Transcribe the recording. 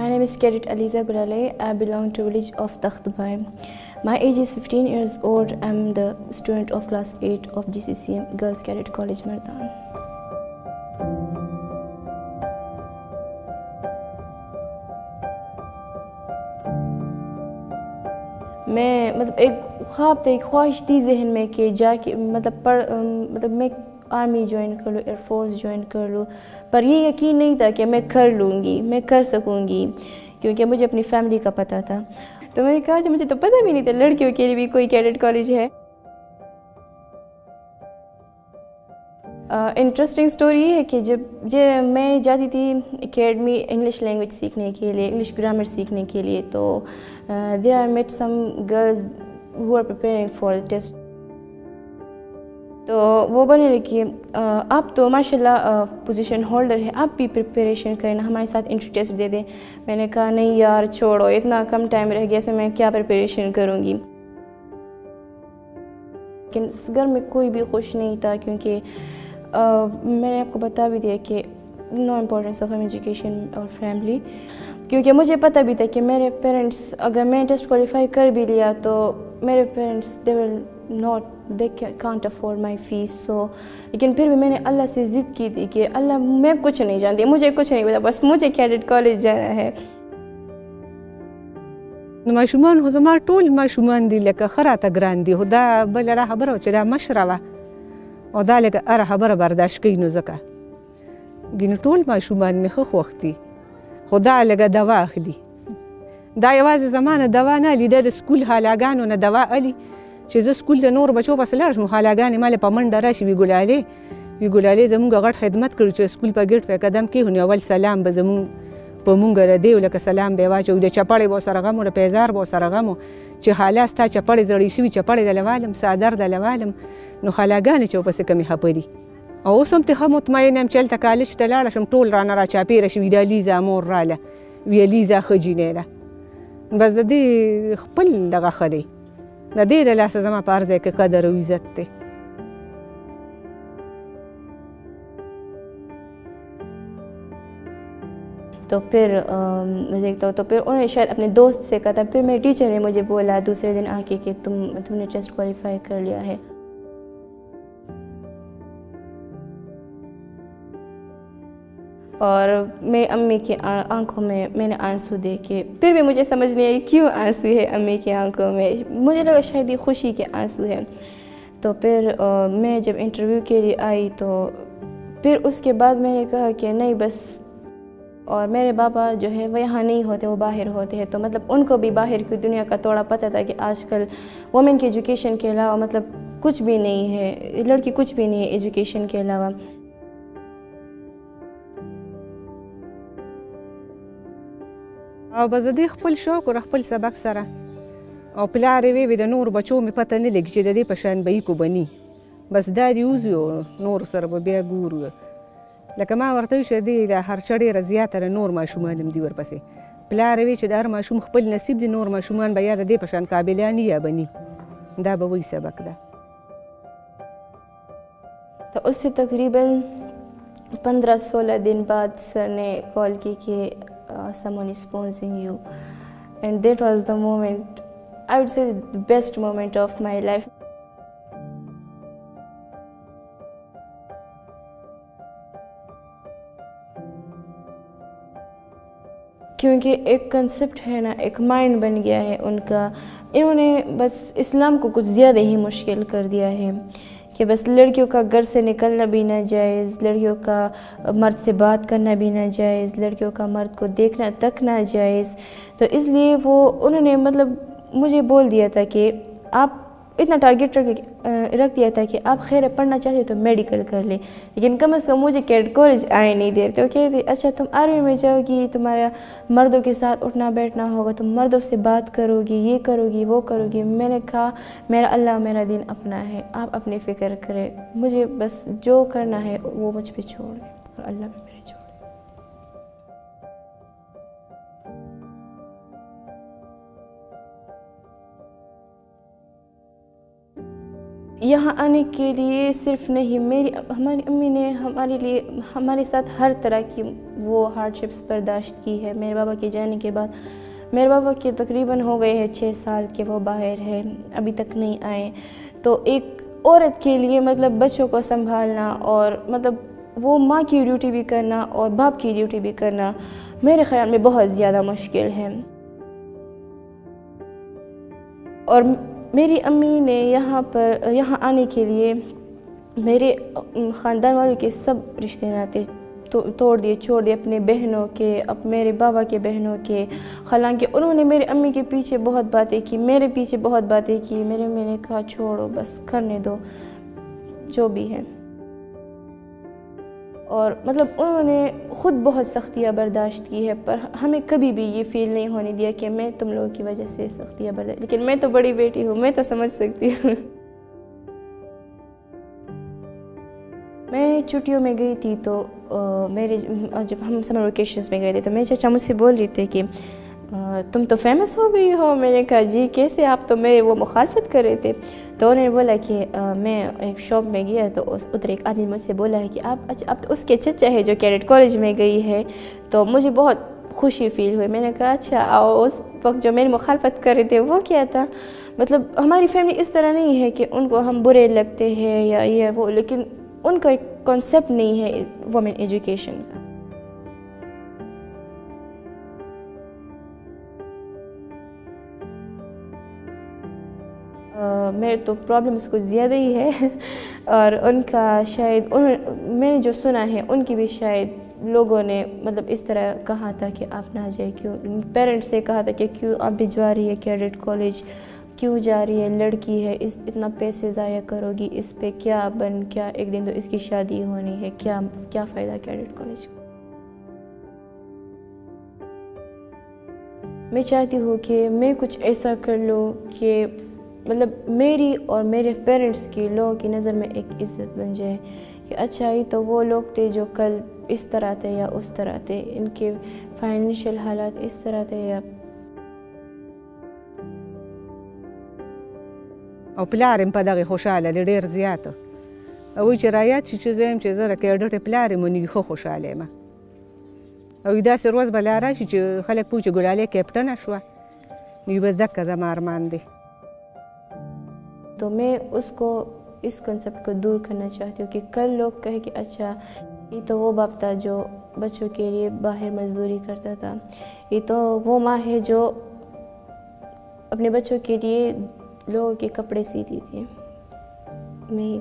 My name is Cadet Aliza Gulale. I belong to village of Takhtbai. My age is 15 years old. I'm the student of class 8 of GCCM Girls Cadet College Mardan. मैं मतलब एक ख्वाब था, एक ख्वाहिश थी जहन में कि जाके मतलब मैं आर्मी ज्वाइन कर लूँ, एयरफोर्स ज्वाइन कर लूँ, पर ये यकीन नहीं था कि मैं कर लूँगी, मैं कर सकूँगी, क्योंकि मुझे अपनी फैमिली का पता था। तो मैंने कहा मुझे तो पता भी नहीं था लड़कियों के लिए भी कोई कैडेट कॉलेज है। इंटरेस्टिंग स्टोरी ये है कि जब मैं जाती थी एकेडमी इंग्लिश लैंग्वेज सीखने के लिए, इंग्लिश ग्रामर सीखने के लिए, तो there I met some girls who are preparing for test. तो वो बोलने लगी आप तो माशाल्लाह पोजीशन होल्डर है, आप भी प्रिपरेशन करना, हमारे साथ एंट्री टेस्ट दे दें। मैंने कहा नहीं यार छोड़ो, इतना कम टाइम रह गया, इसमें मैं क्या प्रिपरेशन करूँगी। लेकिन घर में कोई भी खुश नहीं था, क्योंकि मैंने आपको बता भी दिया कि नो इम्पोर्टेंस ऑफ एजुकेशन और फैमिली, क्योंकि मुझे पता भी था कि मेरे पेरेंट्स अगर मैंने टेस्ट क्वालिफाई कर भी लिया तो मेरे parents they can't afford my fees. So लेकिन फिर भी मैंने अल्लाह से ज़िद की थी कि अल्लाह मैं कुछ नहीं जानती, मुझे कुछ नहीं पता, बस मुझे कैडेट कॉलेज जाना है। माशुमान خو زما ټول ماشومان دي لکه ښه راته ګران دي، خو دا بله خبره وه چې دا مشره وه او دا لکه هره خبره برداشت کوي، نو ځکه ګینې ټول ماشومان مې ښه خوښ دي، خو دا لکه دوا اخلي. دا یوازې زما نه دوا نه اخلي، دا د سکول حالاګانو نه دوا اخلي چې زه سکول د نور بچو پسې لاړ شم، حالاګانې مالې په منډه راشي، وي ګلالې زمونږ غټ خدمت کړی چې سکول په ګیټ په قدم کېښوني، اول سلام به زمونږ په مونږ ردی لکه سلام به واچو، د چپړې به سره غمو، د پیزار به سره غمو چې حالا ستا چپړې زړې شوي، چپړې د لوالم، څادر د لوالم، نو خالاګانې چې ورپسې کمې خپري. او اوس هم ته ښه مطمئن یم چې هلته کالج ته لاړه شم، ټول رانه را چاپېره شوي، دا لیزا مور راله، ویه لیزا ښه جینۍ ده. بس د دې خپل دغه ښه دی، د دې له لاسه زما په هر ځای کې قدر او عزت دی. तो फिर मैं देखता हूँ, तो फिर उन्होंने शायद अपने दोस्त से कहा था, फिर मेरे टीचर ने मुझे बोला दूसरे दिन आके कि तुमने टेस्ट क्वालिफाई कर लिया है। और मेरी अम्मी की आंखों में मैंने आंसू देखे, फिर भी मुझे समझ नहीं आई क्यों आंसू है अम्मी की आंखों में, मुझे लगा शायद ये खुशी के आंसू है। तो फिर मैं जब इंटरव्यू के लिए आई तो फिर उसके बाद मैंने कहा कि नहीं बस, और मेरे पापा जो है वो यहाँ नहीं होते, वो बाहर होते हैं, तो मतलब उनको भी बाहर की दुनिया का थोड़ा पता था कि आजकल वुमेन की एजुकेशन के अलावा मतलब कुछ भी नहीं है, लड़की कुछ भी नहीं है एजुकेशन के अलावा। او به زه دې خپل شوق او خپل سبق سره او پلار یې وی د نور بچو مې پته نه لګي چې د دې په شان به یې کو بني، بس دا دې وځي او نور سره به بیا ګورو. لکه ما ورته ویل چې دې له هر چا ډېره زیاته د نور ماشومان هم دي ورپسې. پلار یې وی چې د هر ماشوم خپل نصیب دي، نور ماشومان به یا د دې په شان قابلیان یا بني، دا به وایي سبق ده. तो उससे तकरीबन 15-16 दिन बाद सर ने कॉल की कि someone is sponsoring you, and that was the moment, I would say the best moment of my life. क्योंकि एक कंसेप्ट है ना, एक माइंड बन गया है उनका, इन्होंने बस इस्लाम को कुछ ज़्यादा ही मुश्किल कर दिया है कि बस लड़कियों का घर से निकलना भी ना जायज़, लड़कियों का मर्द से बात करना भी ना जायज़, लड़कियों का मर्द को देखना तक ना जायज़। तो इसलिए वो उन्होंने मतलब मुझे बोल दिया था कि आप इतना टारगेट रख दिया था कि आप खैर पढ़ना चाहते हो तो मेडिकल कर ले, लेकिन कम से कम मुझे कैडेट कॉलेज आए नहीं दे रहे थे। वो कहते अच्छा तुम आर्मी में जाओगी, तुम्हारा मर्दों के साथ उठना बैठना होगा, तुम मर्दों से बात करोगी, ये करोगी वो करोगी। मैंने कहा मेरा अल्लाह मेरा दिन अपना है, आप अपनी फ़िक्र करें, मुझे बस जो करना है वो मुझ पर छोड़ दें और अल्लाह पे मेरे छोड़। यहाँ आने के लिए सिर्फ नहीं, हमारी अम्मी ने हमारे लिए हमारे साथ हर तरह की वो हार्डशिप्स बर्दाश्त की है। मेरे बाबा के जाने के बाद, मेरे बाबा के तकरीबन हो गए हैं 6 साल के वो बाहर है, अभी तक नहीं आए। तो एक औरत के लिए मतलब बच्चों को संभालना और मतलब वो माँ की ड्यूटी भी करना और बाप की ड्यूटी भी करना मेरे ख़्याल में बहुत ज़्यादा मुश्किल है। और मेरी अम्मी ने यहाँ आने के लिए मेरे ख़ानदान वालों के सब रिश्ते नाते तोड़ दिए, छोड़ दिए, अपने बहनों के, अब मेरे बाबा के बहनों के, खाला के। उन्होंने मेरे अम्मी के पीछे बहुत बातें की, मेरे पीछे बहुत बातें की। मेरे अम्मी ने कहा छोड़ो, बस करने दो जो भी है। और मतलब उन्होंने ख़ुद बहुत सख्तियाँ बर्दाश्त की है, पर हमें कभी भी ये फ़ील नहीं होने दिया कि मैं तुम लोगों की वजह से सख्तियाँ बर्दाश्त। लेकिन मैं तो बड़ी बेटी हूँ, मैं तो समझ सकती हूँ। मैं छुट्टियों में गई थी तो जब हम समर वेकेशंस में गए थे तो मेरे चाचा मुझसे बोल रहे थे कि तुम तो फेमस हो गई हो। मैंने कहा जी कैसे, आप तो मेरे वो मुखालफत कर रहे थे। तो उन्होंने बोला कि मैं एक शॉप में गया तो उधर एक आदमी मुझसे बोला है कि आप तो उसके चचा है जो कैडेट कॉलेज में गई है। तो मुझे बहुत खुशी फील हुई। मैंने कहा अच्छा, आओ उस वक्त जो मेरी मुखालफत कर रहे थे वो क्या था। मतलब हमारी फैमिली इस तरह नहीं है कि उनको हम बुरे लगते हैं या ये वो, लेकिन उनका एक कॉन्सेप्ट नहीं है वुमेन एजुकेशन का। मेरे तो प्रॉब्लम्स कुछ ज़्यादा ही है और उनका शायद मैंने जो सुना है उनकी भी शायद लोगों ने मतलब इस तरह कहा था कि आप ना जाए, क्यों पेरेंट्स से कहा था कि क्यों आप भिजवा रही है कैडेट कॉलेज, क्यों जा रही है, लड़की है, इतना पैसे ज़ाया करोगी इस पे, क्या एक दिन तो इसकी शादी होनी है, क्या फ़ायदा कैडेट कॉलेज का। मैं चाहती हूँ कि मैं कुछ ऐसा कर लूँ कि मतलब मेरी और मेरे पेरेंट्स की लोगों की नज़र में एक इज़्ज़त बन जाए कि अच्छा ही तो वो लोग थे जो कल इस तरह थे या उस तरह थे, इनके फाइनेंशियल हालात इस तरह थे या। او پلارم په دغه خوشاله دی ډېر زیاته. او چې رایاد شي چې زه یم چې زه د کیډټ پلار یم نو ښه خوشاله یم. او داسې روز به لا راشي چې خلک پوه چې ګلالۍ کیپټنه شوه نو بس دکه زما ارمان دی. तो मैं उसको इस कंसेप्ट को दूर करना चाहती हूँ कि कल लोग कहे कि अच्छा ये तो वो बाप था जो बच्चों के लिए बाहर मजदूरी करता था, ये तो वो माँ है जो अपने बच्चों के लिए लोगों के कपड़े सीती थी। मैं